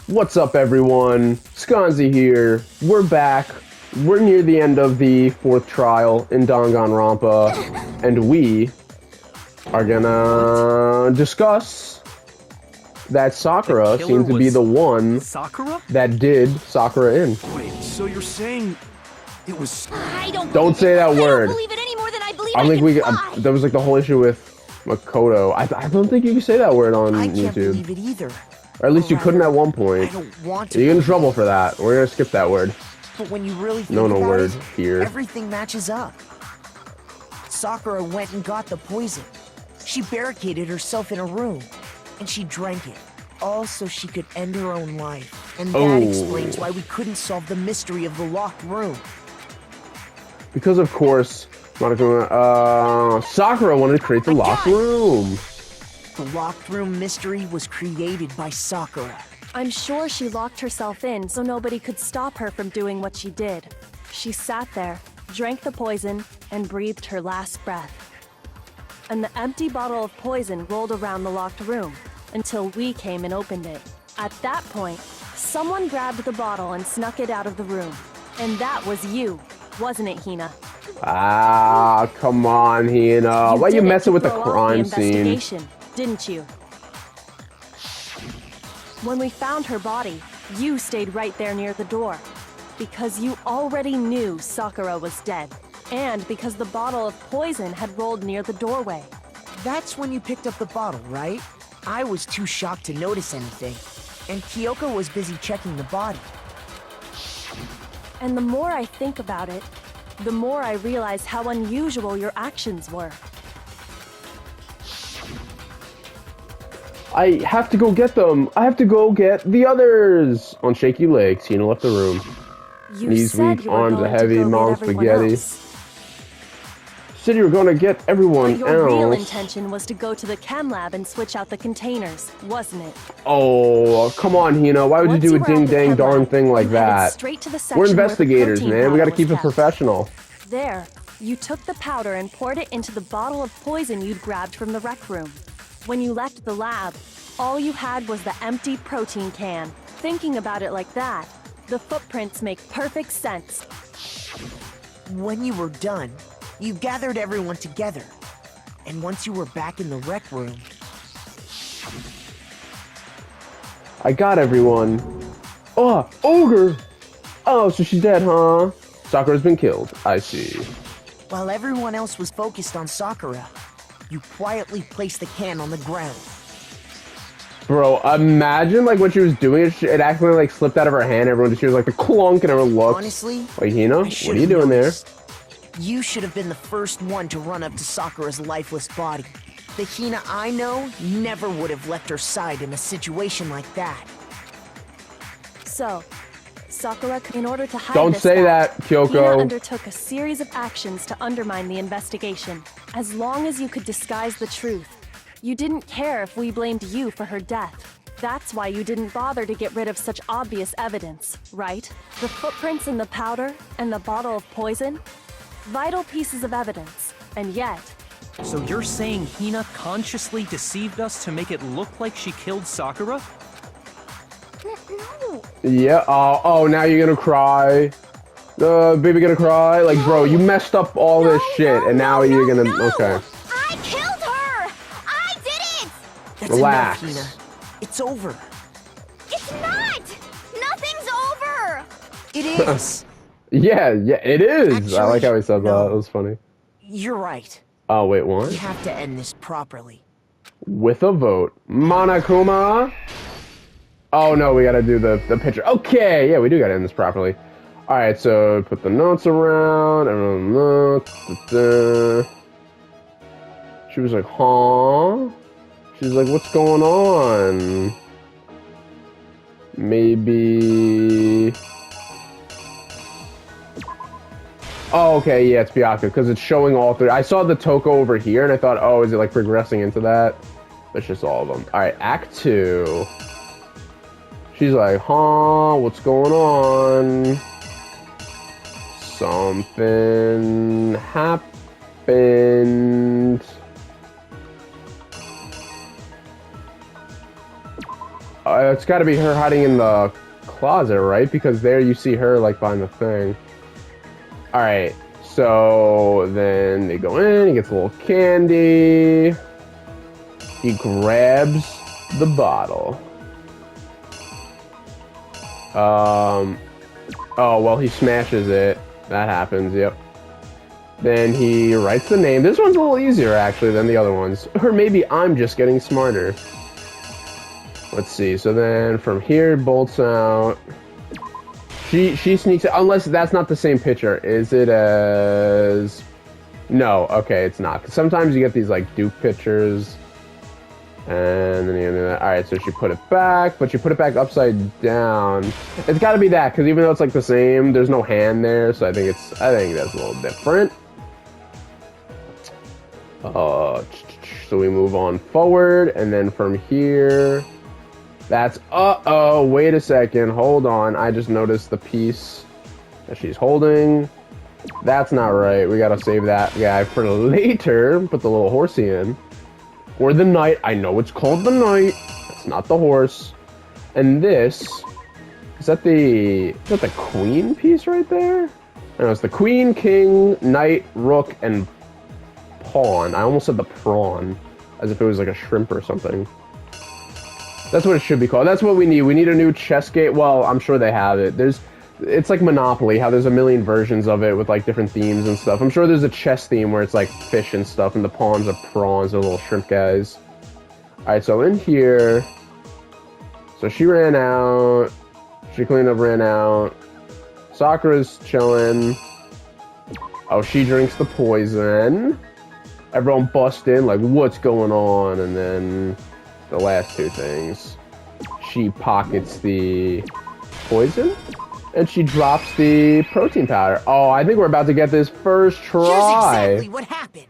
What's up, everyone? SconzE here. We're back. We're near the end of the 4th trial in Danganronpa, and we are gonna discuss that Sakura seemed to be the one Sakura? that did Sakura in. Wait, so you're saying it was... I Don't say that word. I don't believe it any more than I believe I think can fly. that was like the whole issue with Makoto. I don't think you can say that word on I can't YouTube. believe it either. Or at least you couldn't at one I point. don't want to. You get in trouble for that. We're gonna skip that word. But when you really think No about word it, here. everything matches up. Sakura went and got the poison. She barricaded herself in a room, and she drank it, all so she could end her own life. And that explains why we couldn't solve the mystery of the locked room. Because of course, Sakura wanted to create the locked room. The locked room mystery was created by Sakura. I'm sure she locked herself in so nobody could stop her from doing what she did. She sat there, drank the poison, and breathed her last breath. And the empty bottle of poison rolled around the locked room until we came and opened it. At that point, someone grabbed the bottle and snuck it out of the room. And that was you, wasn't it, Hina? Ah, come on, Hina. Why you did it messing to with the throw off crime scene? investigation, didn't you? When we found her body, you stayed right there near the door. Because you already knew Sakura was dead. And because the bottle of poison had rolled near the doorway. That's when you picked up the bottle, right? I was too shocked to notice anything, and Kyoko was busy checking the body. And the more I think about it, the more I realize how unusual your actions were. I have to go get them. I have to go get the others. On shaky legs, Hina left the room. You Knees said weak, you were arms going heavy, to go mom get everyone spaghetti. else. Said you were gonna get everyone But your real else. intention was to go to the chem lab and switch out the containers, wasn't it? Oh, come on, Hina. Why would Once you do a were at the ding-dang chem darn lab, thing like you headed that? straight to the We're section where the investigators, protein man. We gotta powder keep was it kept. professional. There, you took the powder and poured it into the bottle of poison you'd grabbed from the rec room. When you left the lab, all you had was the empty protein can. Thinking about it like that, the footprints make perfect sense. When you were done, you gathered everyone together. And once you were back in the rec room, I got everyone. Oh, ogre! Oh, so she's dead, huh? Sakura's been killed. I see. while everyone else was focused on Sakura, you quietly placed the can on the ground. Bro, imagine like when she was doing it, it accidentally like slipped out of her hand. Everyone just hears like the clunk and everyone looks. Honestly, like, Hina, I what are should've you doing noticed. You should have been the first one to run up to Sakura's lifeless body. The Hina I know never would have left her side in a situation like that. So, Sakura, in order to hide Don't this say fact, that, Kyoko. Hina undertook a series of actions to undermine the investigation. As long as you could disguise the truth, you didn't care if we blamed you for her death. That's why you didn't bother to get rid of such obvious evidence, right? The footprints in the powder and the bottle of poison? Vital pieces of evidence, and yet... So you're saying Hina consciously deceived us to make it look like she killed Sakura? No. Yeah. Oh, now you're gonna cry. Baby gonna cry. Like, bro, you messed up all this shit, and now you're gonna. Okay. I killed her! I did it! That's Relax. enough, Hina. It's over. It's not! Nothing's over! It is. Yeah, it is. I like how he said no. that. It was funny. You're right. Oh, wait, what? We have to end this properly. With a vote. Monokuma? Oh, no, we gotta do the picture. Okay, yeah, we do gotta end this properly. Alright, so put the notes around. Everyone look. She was like, huh? She's like, what's going on? Maybe... Oh, okay, yeah, it's Byakuya, because it's showing all three. I saw the Toko over here, and I thought, oh, is it, like, progressing into that? But it's just all of them. Alright, Act 2. She's like, huh, what's going on? Something happened. It's got to be her hiding in the closet, right? Because there you see her like behind the thing. All right. So then they go in. He gets a little candy. He grabs the bottle. Oh well, he smashes it. That happens. Yep. Then he writes the name. This one's a little easier actually than the other ones. Or maybe I'm just getting smarter. Let's see. So then from here, bolts out. She sneaks out. Unless that's not the same picture. Is it as... No. Okay, it's not. 'Cause sometimes you get these like dupe pictures. And then you do that. All right, so she put it back, but she put it back upside down. It's got to be that, because even though it's like the same, there's no hand there, so I think that's a little different. So we move on forward, and then from here, that's wait a second, hold on. I just noticed the piece that she's holding. That's not right. We gotta save that guy for later. Put the little horsey in. Or the knight. I know it's called the knight. It's not the horse. And this... Is that the queen piece right there? No, it's the queen, king, knight, rook, and pawn. I almost said the prawn. As if it was like a shrimp or something. That's what it should be called. That's what we need. We need a new chess game. Well, I'm sure they have it. It's like Monopoly, how there's a million versions of it with like different themes and stuff. I'm sure there's a chess theme where it's like fish and stuff, and the pawns are prawns or little shrimp guys. Alright, so in here... So she ran out. She cleaned up, ran out. Sakura's chilling. Oh, she drinks the poison. Everyone busts in, like, what's going on? And then the last two things. She pockets the poison. And she drops the protein powder. Oh, I think we're about to get this first try. Here's exactly what happened.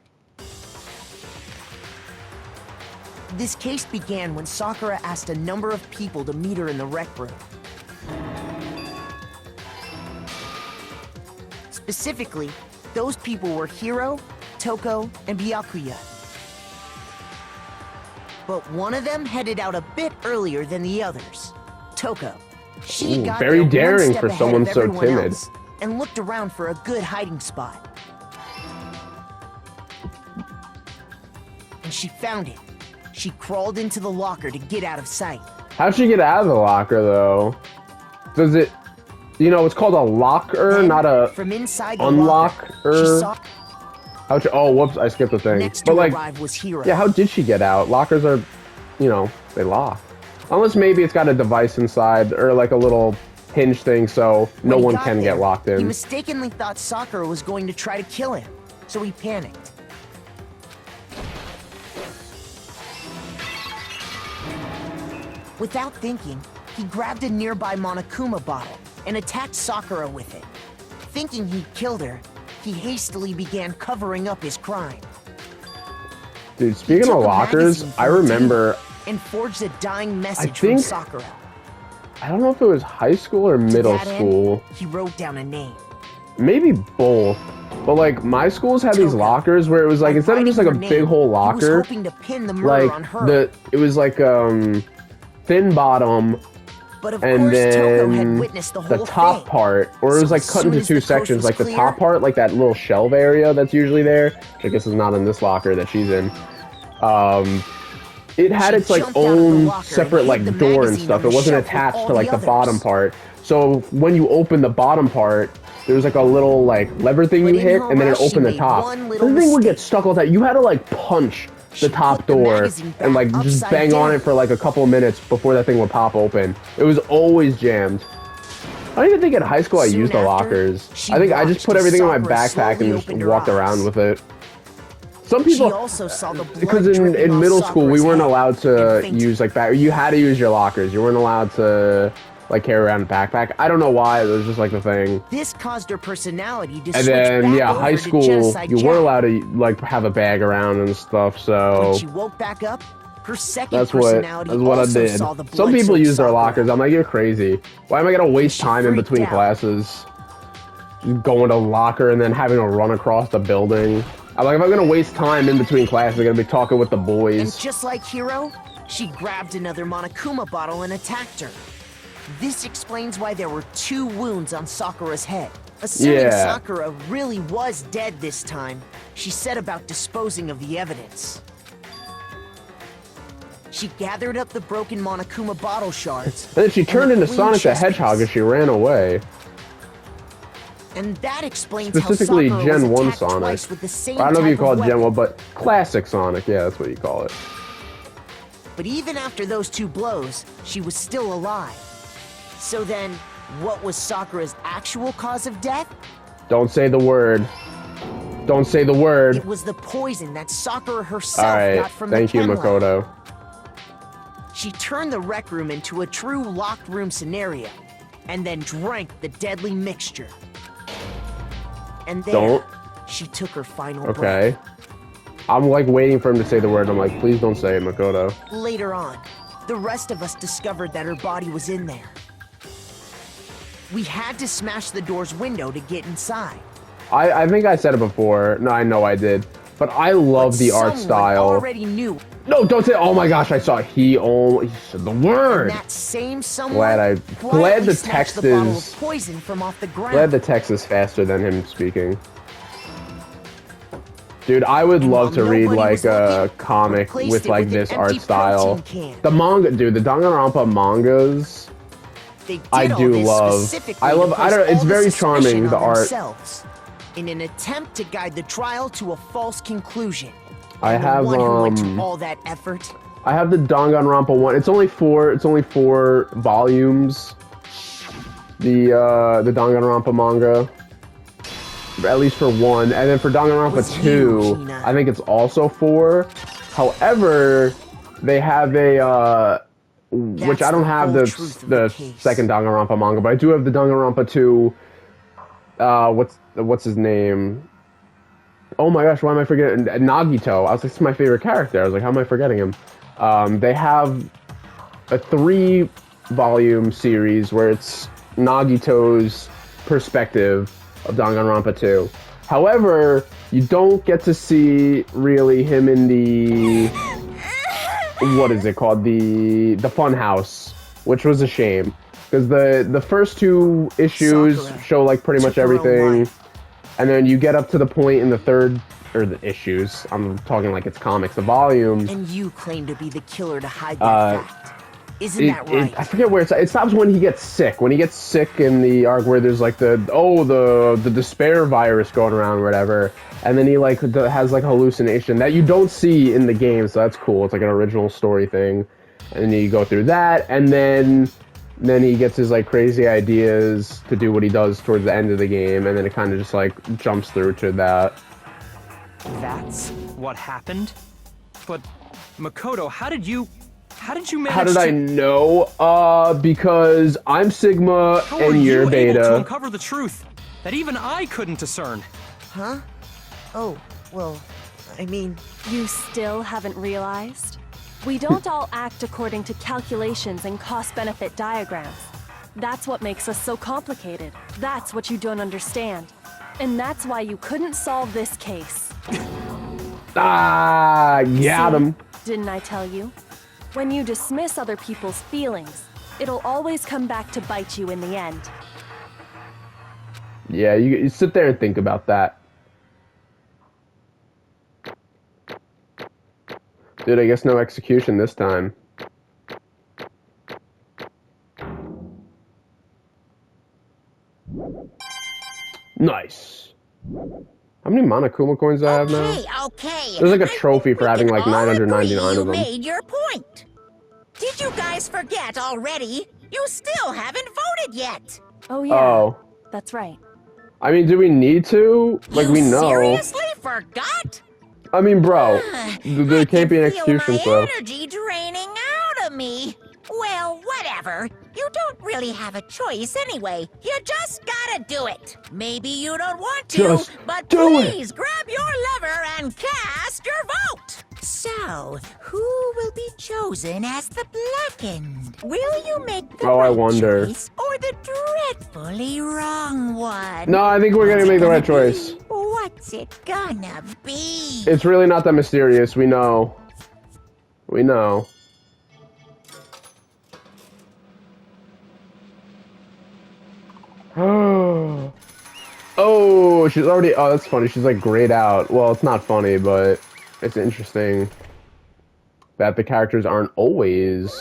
This case began when Sakura asked a number of people to meet her in the rec room. Specifically, those people were Hiro, Toko, and Byakuya. But one of them headed out a bit earlier than the others. Toko. She got very there one daring step for ahead someone of so everyone timid. else and looked around for a good hiding spot. And she found it. She crawled into the locker to get out of sight. How'd she get out of the locker, though? Does it... You know, it's called a locker, Then, not a from inside the unlocker. locker, she saw How'd she... Oh, whoops, I skipped the thing. next But, to like, arrive was Hiro. yeah, how did she get out? Lockers are, you know, they lock. Unless maybe it's got a device inside, or like a little hinge thing, so no When he one got can there, get locked He in. mistakenly thought Sakura was going to try to kill him, so he panicked. Without thinking, he grabbed a nearby Monokuma bottle and attacked Sakura with it. Thinking he'd killed her, he hastily began covering up his crime. Dude, He speaking took of a lockers, magazine I from the remember... table and forged a dying message think- from Sakura. I don't know if it was high school or To middle that end, school. he wrote down a name. Maybe both. But like my schools had these Toko. lockers where it was like By instead of just like a writing her big name, whole he was locker, hoping to pin the murder on like her. it was like thin bottom But of and course, Toko had then witnessed the whole the top thing. part, or it was So like as cut soon into as two the coast sections, was like the clear- top part, like that little shelf area that's usually there, which I guess is not in this locker that she's in. It had She its like jumped out of the own locker separate and like hid the door and magazine stuff. on It the wasn't shelf with attached all to like the the bottom others. part. So when you open the bottom part, there was like a little like lever thing But you in hit, her and then it rush, she opened the made top. one The little thing would get mistake. stuck all the time. You had to like punch She the top put the door magazine and like back just upside bang on down. it for like a couple of minutes before that thing would pop open. It was always jammed. I don't even think in high school I Soon used the after, lockers. she I think I just watched put as everything in my Sakura backpack slowly and just opened her walked eyes. around with it. Some She people, also saw the blood because dripping in off middle school we Sakura's weren't head allowed and to fainted. use like back. You had to use your lockers. You weren't allowed to like carry around a backpack. I don't know why. It was just like the thing. This caused her personality to And switch then back yeah, over high to school Genocide you Jack. weren't allowed to like have a bag around and stuff. When So she woke back up, her second that's personality what I also did. saw the Some people blood-soaked use their Sakura. lockers. I'm like, you're crazy. Why am I gonna waste she time in freaked between out. classes? Going to locker and then having to run across the building. I'm like, if I'm gonna waste time in between classes, I'm gonna be talking with the And boys. just like Hiro, She grabbed another Monokuma bottle and attacked her. This explains why there were 2 wounds on Sakura's head. Assuming Yeah. Sakura really was dead this time, she set about disposing of the evidence. She gathered up the broken Monokuma bottle shards. And then she turned the into clean Sonic the chest Hedgehog piece. as she ran away. And that explains Specifically how Sakura Gen was 1 attacked Sonic. twice with the same I don't know if you type call of it Gen weapon. 1, but classic Sonic. Yeah, that's what you call it. But even after those 2 blows, she was still alive. So then, what was Sakura's actual cause of death? Don't say the word. Don't say the word. It was the poison that Sakura herself Alright, got from thank the you, chem lab. Makoto. She turned the rec room into a true locked room scenario, and then drank the deadly mixture. And there, Don't. she took her final Okay. breath. I'm like waiting for him to say the word. I'm like, please don't say it, Makoto. Later on, the rest of us discovered that her body was in there. We had to smash the door's window to get inside. I think I said it before. No, I know I did. But I love But the art someone style. already knew. No, don't say. Oh my gosh, I saw it. He said the word. And that same someone Glad quietly the snatched text the bottle is- of poison from off the ground. Glad the text is faster than him speaking. Dude, I would And love to while read nobody like was a looking, comic replaced with it like with an this art empty style. protein can. The manga, dude, the Danganronpa mangas. They did I all do this love- specifically I to love- I place don't- it's all the very suspicion charming, on the art. themselves, in an attempt to guide the trial to a false conclusion. I And the have one who went to um all that effort. I have the Danganronpa one. It's only 4 volumes. The Danganronpa manga. At least for 1. And then for Danganronpa Was 2, you, Hina. I think it's also 4. However, they have a which I That's don't the have whole truth of the the case. second Danganronpa manga, but I do have the Danganronpa 2. What's his name? Oh my gosh, why am I forgetting? Nagito. I was like, this is my favorite character. I was like, how am I forgetting him? They have a 3-volume series where it's Nagito's perspective of Danganronpa 2. However, you don't get to see really him in the what is it called? The fun house, which was a shame because the first 2 issues Sakura show like pretty much took her own everything. life. And then you get up to the point in the third, or the issues, I'm talking like it's comics, the volumes. And you claim to be the killer to hide that fact. Isn't that right? I forget where it stops when he gets sick. When he gets sick in the arc where there's like the despair virus going around or whatever. And then he like has like a hallucination that you don't see in the game, so that's cool. It's like an original story thing. And then you go through that, and then he gets his like crazy ideas to do what he does towards the end of the game, and then it kind of just like jumps through to that. That's what happened? But, Makoto, how did you manage How did to... I know? Because I'm Sigma How were and you you're able to Beta. uncover the truth that even I couldn't discern? Huh? Oh, well, I mean, You still haven't realized? We don't all act according to calculations and cost-benefit diagrams. That's what makes us so complicated. That's what you don't understand. And that's why you couldn't solve this case. Got him. Didn't I tell you? When you dismiss other people's feelings, it'll always come back to bite you in the end. Yeah, you sit there and think about that. Dude, I guess no execution this time. Nice. How many Monokuma coins do I have now? Okay. There's like a I trophy think for we having can like all 999 agree of you them. made your point. Did you guys forget already? You still haven't voted yet. Oh yeah, Oh. that's right. I mean, do we need to? Like, you we know. seriously forgot? I mean, bro, there can't be an I execution, can feel my so. energy draining out of me. Well, whatever. You don't really have a choice anyway. You just gotta do it. Maybe you don't want to, Just but do it. please grab your lever and cast your vote. So, who will be chosen as the blackened? Will you make the Oh, I right wonder. choice or the dreadfully wrong one? No, I think we're gonna What's it make the right gonna choice. be? What's it gonna be? It's really not that mysterious. We know. We know. Oh, she's already... Oh, that's funny. She's like grayed out. Well, it's not funny, but it's interesting that the characters aren't always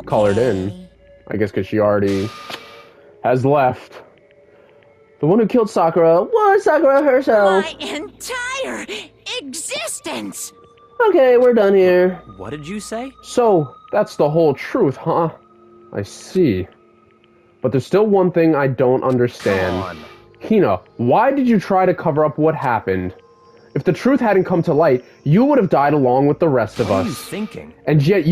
colored in. I guess because she already has left. The one who killed Sakura was Sakura herself. My entire existence! Okay, we're done here. What did you say? So, that's the whole truth, huh? I see. But there's still one thing I don't understand. Come on. Hina, why did you try to cover up what happened? If the truth hadn't come to light, you would have died along with the rest of What are you us. thinking? And yet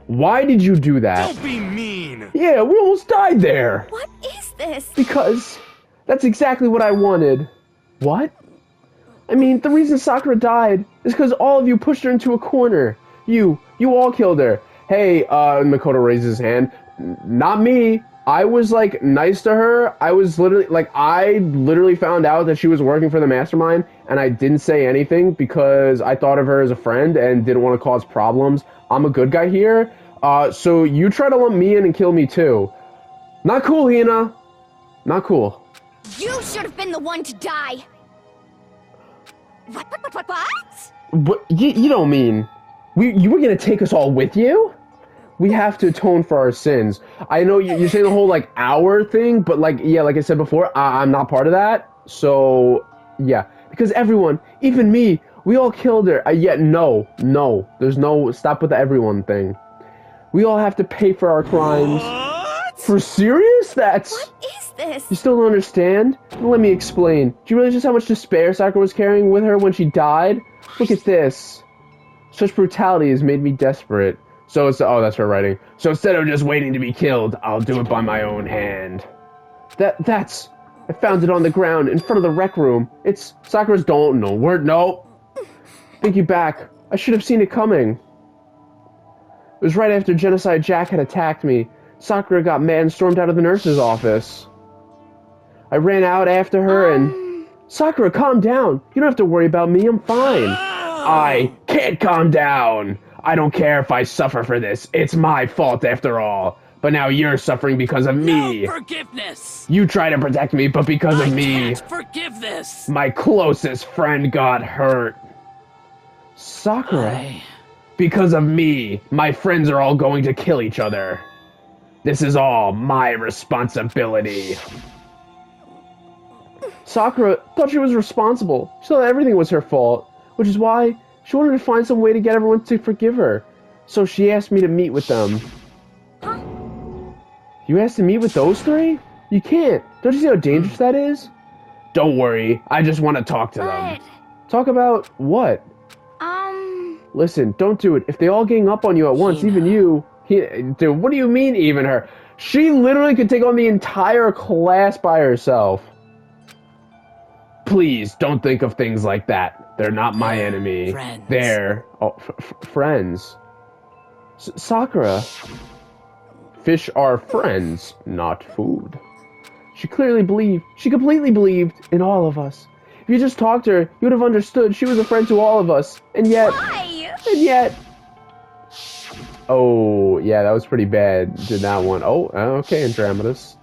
why did you do that? Don't be mean! Yeah, we almost died there. What is this? Because that's exactly what I wanted. What? I mean, the reason Sakura died is because all of you pushed her into a corner. You all killed her. Hey, Makoto raises his hand. Not me. I was, like, nice to her. I literally found out that she was working for the Mastermind, and I didn't say anything because I thought of her as a friend and didn't want to cause problems. I'm a good guy here. So you try to lump me in and kill me, too. Not cool, Hina. Not cool. You should have been the one to die. What? But you don't mean... You were gonna take us all with you? We have to atone for our sins. I know you're saying the whole, like, hour thing, but, like, yeah, like I said before, I'm not part of that. So, yeah. Because everyone, even me, we all killed her. Yet, no. There's no... Stop with the everyone thing. We all have to pay for our crimes. What? For serious? That's... What is this? You still don't understand? Let me explain. Do you realize just how much despair Sakura was carrying with her when she died? Look at this. Such brutality has made me desperate. So it's... Oh, that's her writing. So instead of just waiting to be killed, I'll do it by my own hand. That's... I found it on the ground in front of the rec room. It's... Sakura's... Don't... No. Word... No. Think you back. I should have seen it coming. It was right after Genocide Jack had attacked me. Sakura got mad and stormed out of the nurse's office. I ran out after her and... Sakura, calm down. You don't have to worry about me. I'm fine. I can't calm down. I don't care if I suffer for this. It's my fault after all. But now you're suffering because of me. No forgiveness! You try to protect me, but because of me, Can't forgive this! my closest friend got hurt. Sakura, because of me, my friends are all going to kill each other. This is all my responsibility. Sakura thought she was responsible. She thought everything was her fault, which is why she wanted to find some way to get everyone to forgive her. So she asked me to meet with them. You asked to meet with those three? You can't. Don't you see how dangerous that is? Don't worry. I just want to talk to them. Talk about what? Listen, don't do it. If they all gang up on you at once, even you... Dude, what do you mean, even her? She literally could take on the entire class by herself. Please, don't think of things like that. They're not my enemy. Friends. They're... Oh, friends. Sakura. Fish are friends, not food. She completely believed in all of us. If you just talked to her, you would have understood she was a friend to all of us. And yet... Oh, yeah, that was pretty bad. Did that one. Oh, okay, Andromedus.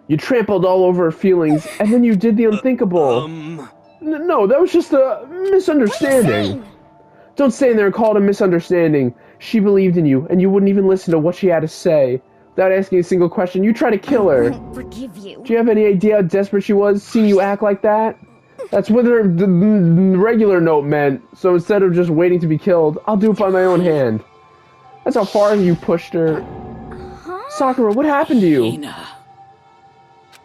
You trampled all over her feelings, and then you did the unthinkable. No, that was just a misunderstanding. Don't stand there and call it a misunderstanding. She believed in you, and you wouldn't even listen to what she had to say. Without asking a single question, you tried to kill her. Forgive you. Do you have any idea how desperate she was, seeing you act like that? That's what the regular note meant. So instead of just waiting to be killed, I'll do it by my own hand. That's how far you pushed her. Sakura, what happened to you? Hina.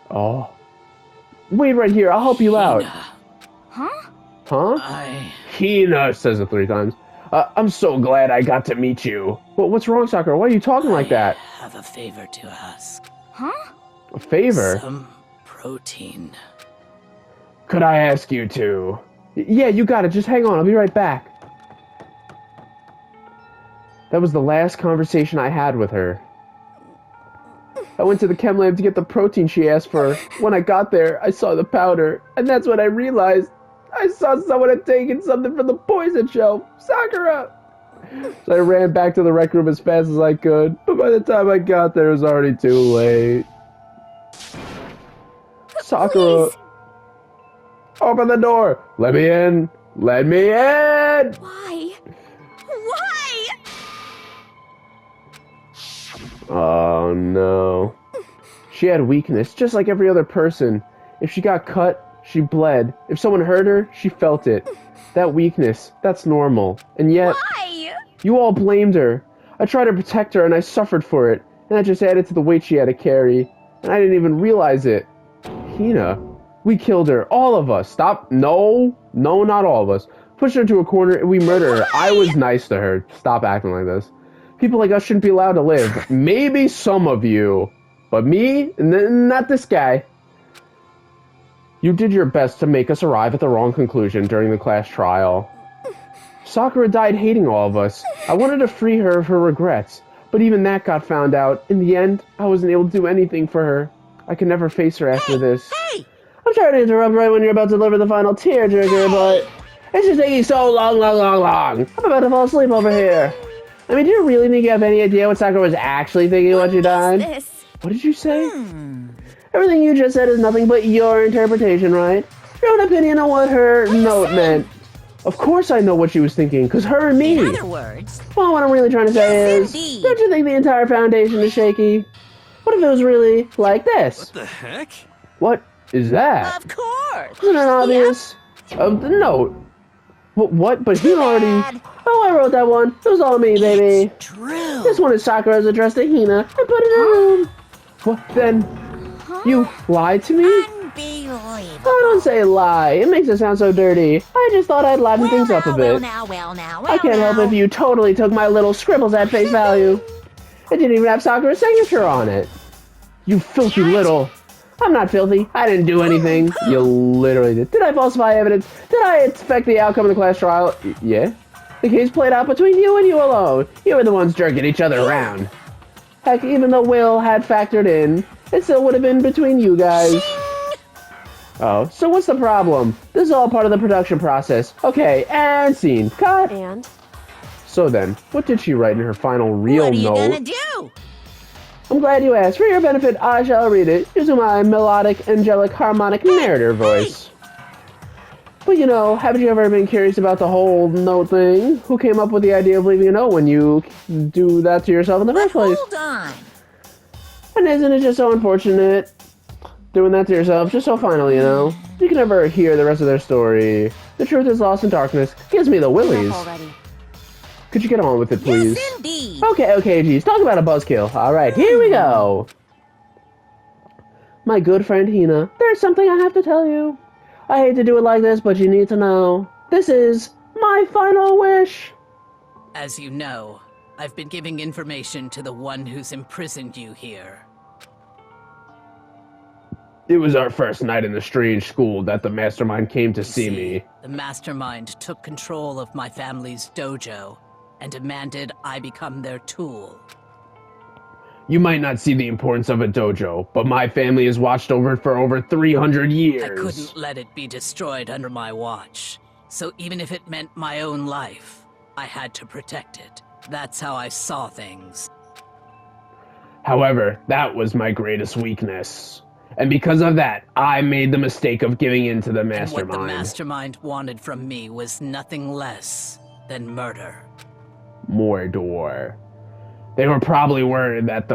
Oh. Wait right here, I'll help you out. Huh? Hina says it 3 times. I'm so glad I got to meet you. What's wrong, Sakura? Why are you talking like that? I have a favor to ask. A favor? Some protein. Could I ask you to? Yeah, you got it. Just hang on. I'll be right back. That was the last conversation I had with her. I went to the chem lab to get the protein she asked for. When I got there, I saw the powder, and that's when I realized I saw someone had taken something from the poison shelf. Sakura! So I ran back to the rec room as fast as I could, but by the time I got there, it was already too late. Sakura, Please. open the door. Let me in. Let me in. Why? Why? Oh no. She had weakness, just like every other person. If she got cut, she bled. If someone hurt her, she felt it. That weakness, that's normal. And yet, Why? you all blamed her. I tried to protect her and I suffered for it. And that just added to the weight she had to carry. And I didn't even realize it. Hina, we killed her. All of us. Stop. No, not all of us. Pushed her into a corner and we murdered her. I was nice to her. Stop acting like this. People like us shouldn't be allowed to live. Maybe some of you. But me? Not this guy. You did your best to make us arrive at the wrong conclusion during the class trial. Sakura died hating all of us. I wanted to free her of her regrets, but even that got found out. In the end, I wasn't able to do anything for her. I could never face her after this. Hey! I'm sorry to interrupt right when you're about to deliver the final tearjerker, but it's just taking so long. I'm about to fall asleep over here. I mean, do you really think you have any idea what Sakura was actually thinking when she died? This. What did you say? Everything you just said is nothing but your interpretation, right? Your own opinion on what her note meant. Of course I know what she was thinking, because her and me. In other words, Well, what I'm really trying to say Yes, is, indeed. don't you think the entire foundation is shaky? What if it was really like this? What the heck? What is that? of course. Isn't it obvious? The note. What? But he already... Bad. Oh, I wrote that one. It was all me, baby. It's true. This one is Sakura's address to Hina. I put it in her room. What then? You lied to me? Unbelievable. Oh, don't say lie. It makes it sound so dirty. I just thought I'd liven things up a bit. Well now. I can't help if you totally took my little scribbles at face value. It didn't even have Sakura's signature on it. You filthy little... I'm not filthy. I didn't do anything. You literally did. Did I falsify evidence? Did I affect the outcome of the class trial? Yeah. The case played out between you and you alone. You were the ones jerking each other around. Heck, even though Will had factored in, it still would have been between you guys. Oh, so what's the problem? This is all part of the production process. Okay, and scene. Cut. And? So then, what did she write in her final real What are you note? gonna do? I'm glad you asked. For your benefit, I shall read it, using my melodic, angelic, harmonic narrator voice. But you know, haven't you ever been curious about the whole note thing? Who came up with the idea of leaving a note when you do that to yourself in the first place? Hold on. And isn't it just so unfortunate doing that to yourself just so final, you know? You can never hear the rest of their story. The truth is lost in darkness. Gives me the willies. Enough already. Could you get on with it, please? Yes, indeed. Okay, geez. Talk about a buzzkill. Alright, here we go. My good friend Hina, there's something I have to tell you. I hate to do it like this, but you need to know. This is my final wish. As you know, I've been giving information to the one who's imprisoned you here. It was our first night in the strange school that the mastermind came to see me. The mastermind took control of my family's dojo and demanded I become their tool. You might not see the importance of a dojo, but my family has watched over it for over 300 years. I couldn't let it be destroyed under my watch. So even if it meant my own life, I had to protect it. That's how I saw things. However, that was my greatest weakness. And because of that, I made the mistake of giving in to the And mastermind. what the mastermind wanted from me was nothing less than murder. Mordor. They were probably worried that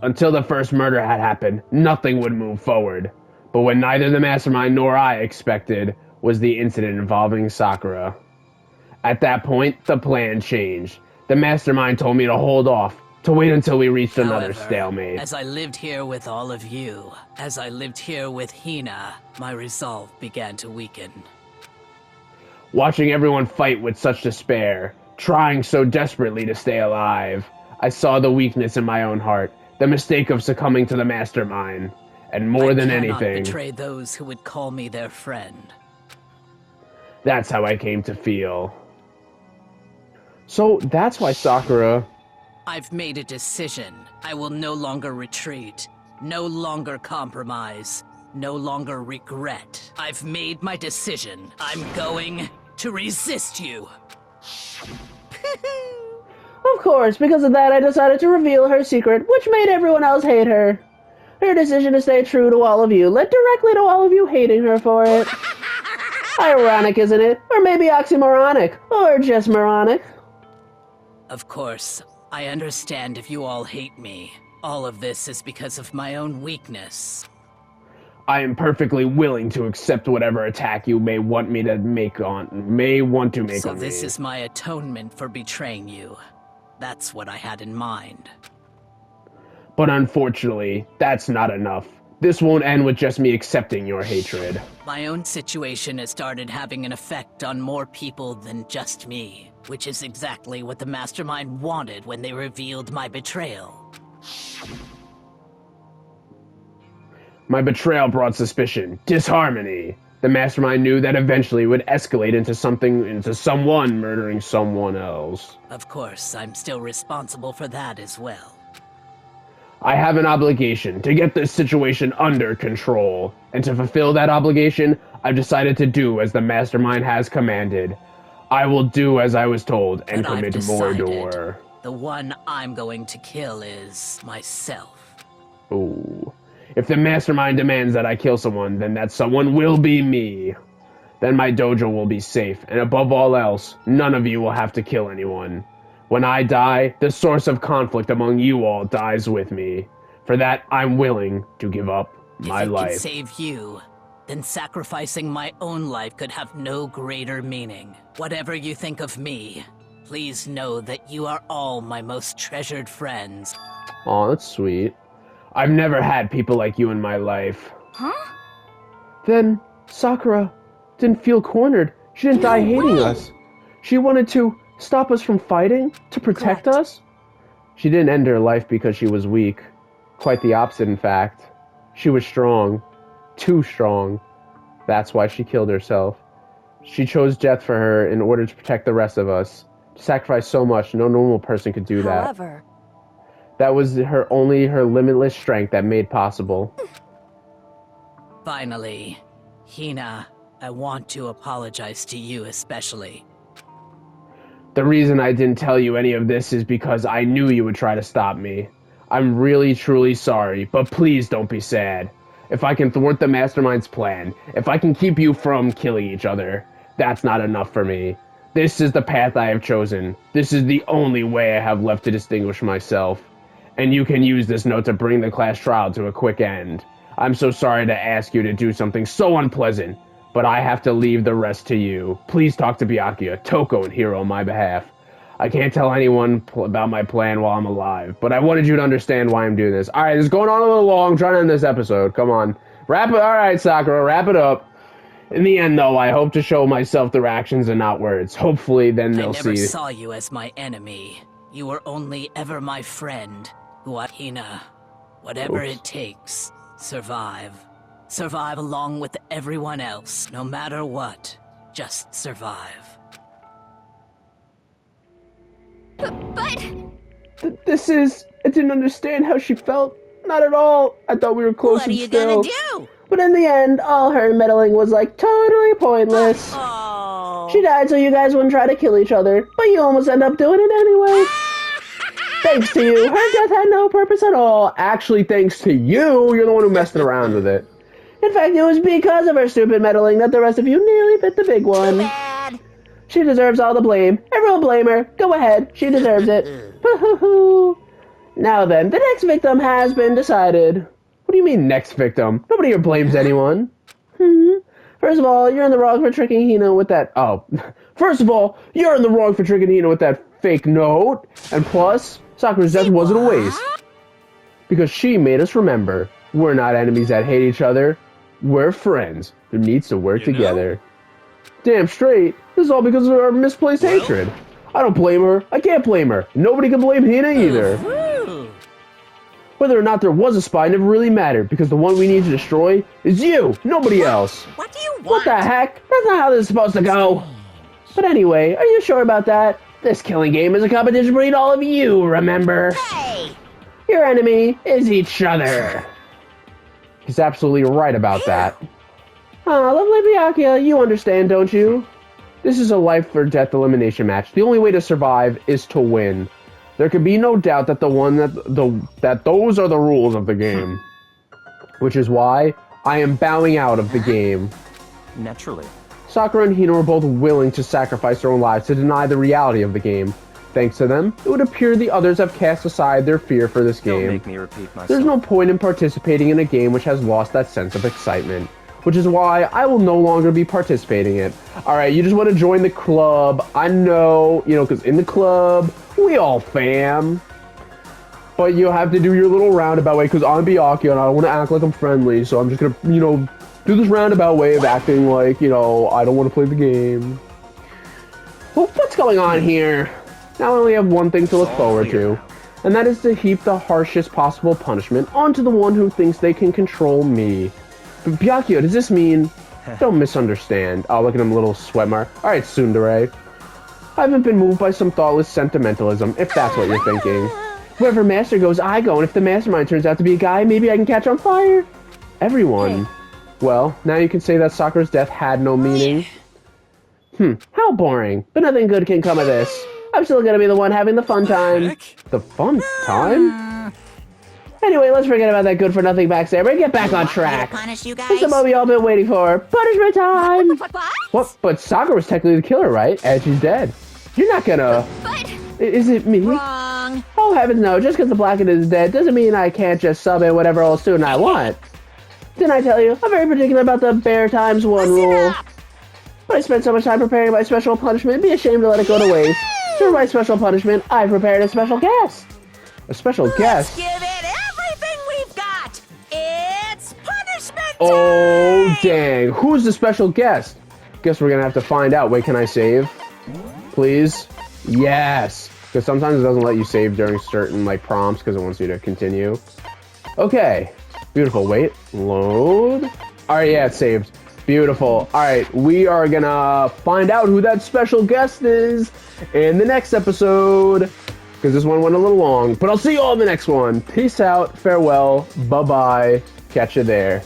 until the first murder had happened, nothing would move forward. But what neither the mastermind nor I expected was the incident involving Sakura. At that point, the plan changed. The mastermind told me to hold off, to wait until we reached another However, stalemate. As I lived here with all of you, as I lived here with Hina, my resolve began to weaken. Watching everyone fight with such despair, trying so desperately to stay alive, I saw the weakness in my own heart, the mistake of succumbing to the mastermind, and more than I cannot anything, betray those who would call me their friend. that's how I came to feel. So that's why Sakura... I've made a decision. I will no longer retreat, no longer compromise, no longer regret. I've made my decision. I'm going to resist you. Of course, because of that I decided to reveal her secret, which made everyone else hate her. Her decision to stay true to all of you led directly to all of you hating her for it. Ironic, isn't it? Or maybe oxymoronic. Or just moronic. Of course, I understand if you all hate me. All of this is because of my own weakness. I am perfectly willing to accept whatever attack you may want to make on me. So this is my atonement for betraying you. That's what I had in mind. But unfortunately, that's not enough. This won't end with just me accepting your hatred. My own situation has started having an effect on more people than just me, which is exactly what the Mastermind wanted when they revealed my betrayal. My betrayal brought suspicion, disharmony. The Mastermind knew that eventually it would escalate into someone murdering someone else. Of course, I'm still responsible for that as well. I have an obligation to get this situation under control, and to fulfill that obligation, I've decided to do as the Mastermind has commanded. I will do as I was told and But I've commit decided Mordor. The one I'm going to kill is myself. Ooh. If the Mastermind demands that I kill someone, then that someone will be me. Then my dojo will be safe, and above all else, none of you will have to kill anyone. When I die, the source of conflict among you all dies with me. For that, I'm willing to give up my If it life. can save you, then sacrificing my own life could have no greater meaning. Whatever you think of me, please know that you are all my most treasured friends. Aw, that's sweet. I've never had people like you in my life. Huh? Then, Sakura didn't feel cornered. She didn't die hating us. She wanted to stop us from fighting, to protect Correct. us. She didn't end her life because she was weak. Quite the opposite, in fact. She was strong. Too strong. That's why she killed herself. She chose death for her in order to protect the rest of us. To sacrifice so much, no normal person could do that. However, That was her limitless strength that made possible. Finally, Hina, I want to apologize to you especially. The reason I didn't tell you any of this is because I knew you would try to stop me. I'm really, truly sorry, but please don't be sad. If I can thwart the Mastermind's plan, if I can keep you from killing each other, that's not enough for me. This is the path I have chosen. This is the only way I have left to distinguish myself. And you can use this note to bring the class trial to a quick end. I'm so sorry to ask you to do something so unpleasant, but I have to leave the rest to you. Please talk to Byakuya, Toko, and Hiro on my behalf. I can't tell anyone about my plan while I'm alive, but I wanted you to understand why I'm doing this. Alright, this is going on a little long. I'm trying to end this episode. Come on. Wrap it. Alright, Sakura, wrap it up. In the end, though, I hope to show myself through actions and not words. Hopefully, then I they'll never see. saw you as my enemy. You were only ever my friend. Hina, whatever Oops. it takes, survive. Survive along with everyone else, no matter what. Just survive. But This is... I didn't understand how she felt. Not at all. I thought we were close What are and you still. gonna do? But in the end, all her meddling was like totally pointless. Oh. She died so you guys wouldn't try to kill each other, but you almost end up doing it anyway. Thanks to you, her death had no purpose at all. Actually, thanks to you, you're the one who messed around with it. In fact, it was because of her stupid meddling that the rest of you nearly bit the big one. Bad. She deserves all the blame. Everyone blame her. Go ahead, she deserves it. Boo-hoo-hoo. Now then, the next victim has been decided. What do you mean, next victim? Nobody here blames anyone. First of all, you're in the wrong for tricking Hina with that... Oh. First of all, you're in the wrong for tricking Hina with that fake note. And plus, Sakura's death wasn't a waste. Because she made us remember, we're not enemies that hate each other. We're friends who needs to work together. Damn straight, this is all because of our misplaced hatred. I don't blame her. I can't blame her. Nobody can blame Hina either. Whether or not there was a spy never really mattered, because the one we need to destroy is you, nobody else. What do you want? What the heck? That's not how this is supposed to go. But anyway, are you sure about that? This killing game is a competition between all of you, remember? Hey! Your enemy is each other. He's absolutely right about that. Lovely Byakuya, you understand, don't you? This is a life-or-death elimination match. The only way to survive is to win. There can be no doubt that those are the rules of the game. which is why I am bowing out of the game. Naturally. Sakura and Hina were both willing to sacrifice their own lives to deny the reality of the game. Thanks to them, it would appear the others have cast aside their fear for this Don't game. make me repeat myself. There's no point in participating in a game which has lost that sense of excitement, which is why I will no longer be participating in it. Alright, you just want to join the club. I know, because in the club, we all fam. But you have to do your little roundabout way, because I'm Byakuya and I don't want to act like I'm friendly, so I'm just going to, do this roundabout way of acting like, I don't want to play the game. Well, what's going on here? Now I only have one thing to look forward to, and that is to heap the harshest possible punishment onto the one who thinks they can control me. But Byakuya, does this mean... Don't misunderstand. Oh, look at him, little sweat mark. Alright, tsundere. I haven't been moved by some thoughtless sentimentalism, if that's what you're thinking. Wherever Master goes, I go, and if the mastermind turns out to be a guy, maybe I can catch on fire. Everyone. Well, now you can say that Sakura's death had no meaning. How boring. But nothing good can come of this. I'm still gonna be the one having the fun time. The fun time? Anyway, let's forget about that good-for-nothing backstabber and get back on track. Punish you guys? It's the moment we all been waiting for. Punishment time! What? What? But Sakura was technically the killer, right? And she's dead. You're not gonna... But Is it me? Wrong. Oh, heavens no. Just because the Blackhead is dead doesn't mean I can't just sub in whatever old student I want. Didn't I tell you? I'm very particular about the bare times one rule. But I spent so much time preparing my special punishment, it'd be a shame to let it go to waste. For my special punishment, I've prepared a special guest. A special guest? Give it everything we've got. It's punishment time. Oh, dang. Who's the special guest? Guess we're gonna have to find out. Wait, can I save? Please? Yes. Because sometimes it doesn't let you save during certain, prompts because it wants you to continue. Okay. Beautiful. Wait. Load. Alright, yeah, it's saved. Beautiful. Alright, we are gonna find out who that special guest is in the next episode. Because this one went a little long. But I'll see you all in the next one. Peace out. Farewell. Bye-bye. Catch you there.